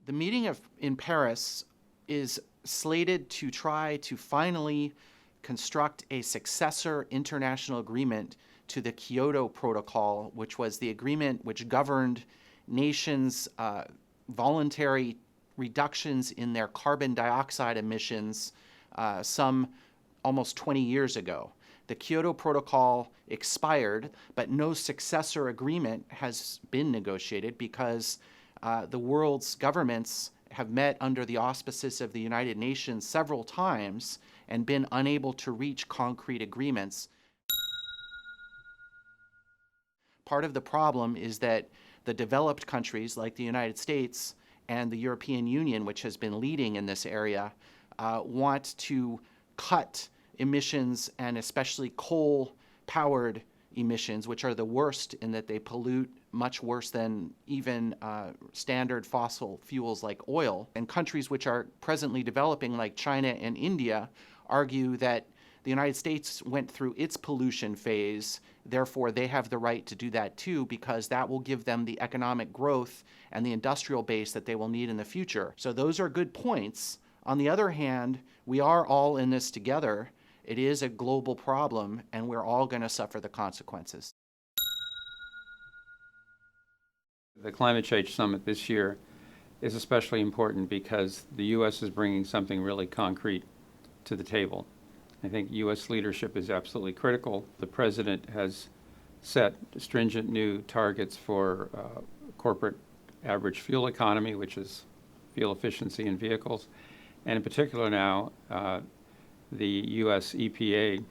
The meeting in Paris is slated to try to finally construct a successor international agreement to the Kyoto Protocol, which was the agreement which governed nations' voluntary reductions in their carbon dioxide emissions some almost 20 years ago. The Kyoto Protocol expired, but no successor agreement has been negotiated because the world's governments have met under the auspices of the United Nations several times and been unable to reach concrete agreements. Part of the problem is that the developed countries like the United States and the European Union, which has been leading in this area, want to cut emissions, and especially coal-powered emissions, which are the worst in that they pollute much worse than even standard fossil fuels like oil. And countries which are presently developing, like China and India, argue that the United States went through its pollution phase, therefore they have the right to do that too, because that will give them the economic growth and the industrial base that they will need in the future. So those are good points. On the other hand, we are all in this together. It is a global problem, and we're all going to suffer the consequences. The Climate Change Summit this year is especially important because the U.S. is bringing something really concrete to the table. I think U.S. leadership is absolutely critical. The President has set stringent new targets for corporate average fuel economy, which is fuel efficiency in vehicles. And in particular now, the U.S. EPA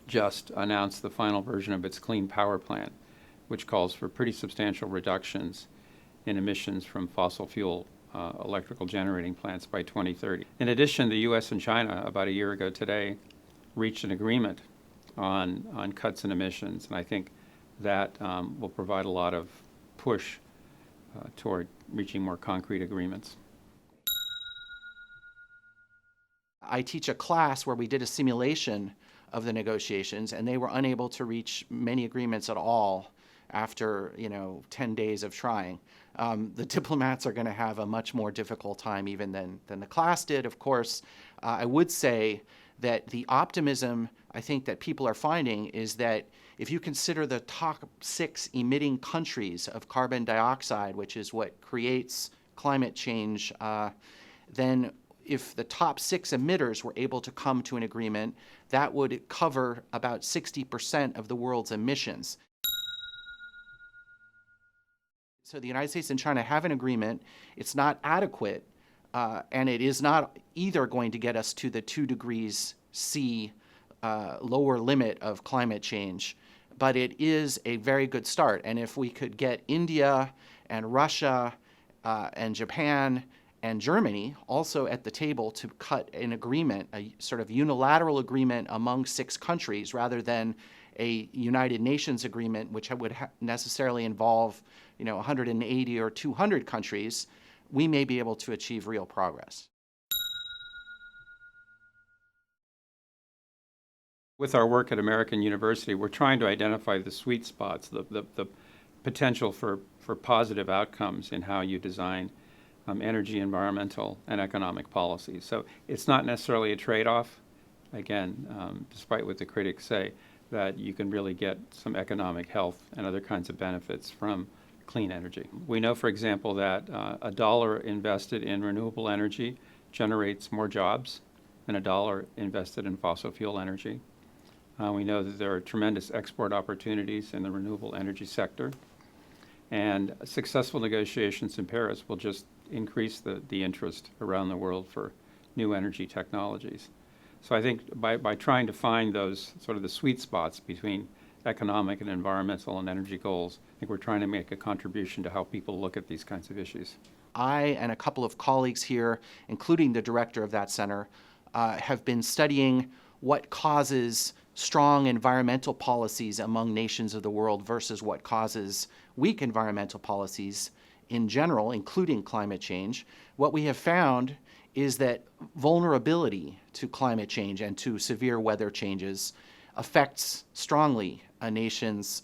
just announced the final version of its Clean Power Plan, which calls for pretty substantial reductions in emissions from fossil fuel electrical generating plants by 2030. In addition, the U.S. and China, about a year ago today, reached an agreement on cuts in emissions, and I think that will provide a lot of push toward reaching more concrete agreements. I teach a class where we did a simulation of the negotiations, and they were unable to reach many agreements at all after 10 days of trying. The diplomats are going to have a much more difficult time even than the class did, of course. I would say that the optimism I think that people are finding is that if you consider the top 6 emitting countries of carbon dioxide, which is what creates climate change, then if the top 6 emitters were able to come to an agreement, that would cover about 60% of the world's emissions. So the United States and China have an agreement. It's not adequate, and it is not either going to get us to the 2 degrees C lower limit of climate change, but it is a very good start. And if we could get India and Russia and Japan and Germany also at the table to cut an agreement, a sort of unilateral agreement among 6 countries rather than a United Nations agreement, which would necessarily involve 180 or 200 countries, we may be able to achieve real progress. With our work at American University, we're trying to identify the sweet spots, the potential for positive outcomes in how you design energy, environmental, and economic policies. So it's not necessarily a trade-off. Again, despite what the critics say, that you can really get some economic health and other kinds of benefits from clean energy. We know, for example, that a dollar invested in renewable energy generates more jobs than a dollar invested in fossil fuel energy. We know that there are tremendous export opportunities in the renewable energy sector, and successful negotiations in Paris will just increase the interest around the world for new energy technologies. So I think by trying to find those sort of the sweet spots between economic and environmental and energy goals, I think we're trying to make a contribution to how people look at these kinds of issues. I and a couple of colleagues here, including the director of that center, have been studying what causes strong environmental policies among nations of the world versus what causes weak environmental policies in general, including climate change. What we have found is that vulnerability to climate change and to severe weather changes affects strongly a nation's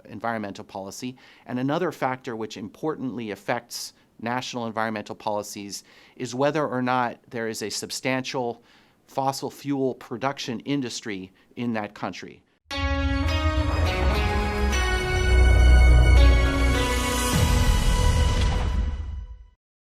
environmental policy. And another factor which importantly affects national environmental policies is whether or not there is a substantial fossil fuel production industry in that country.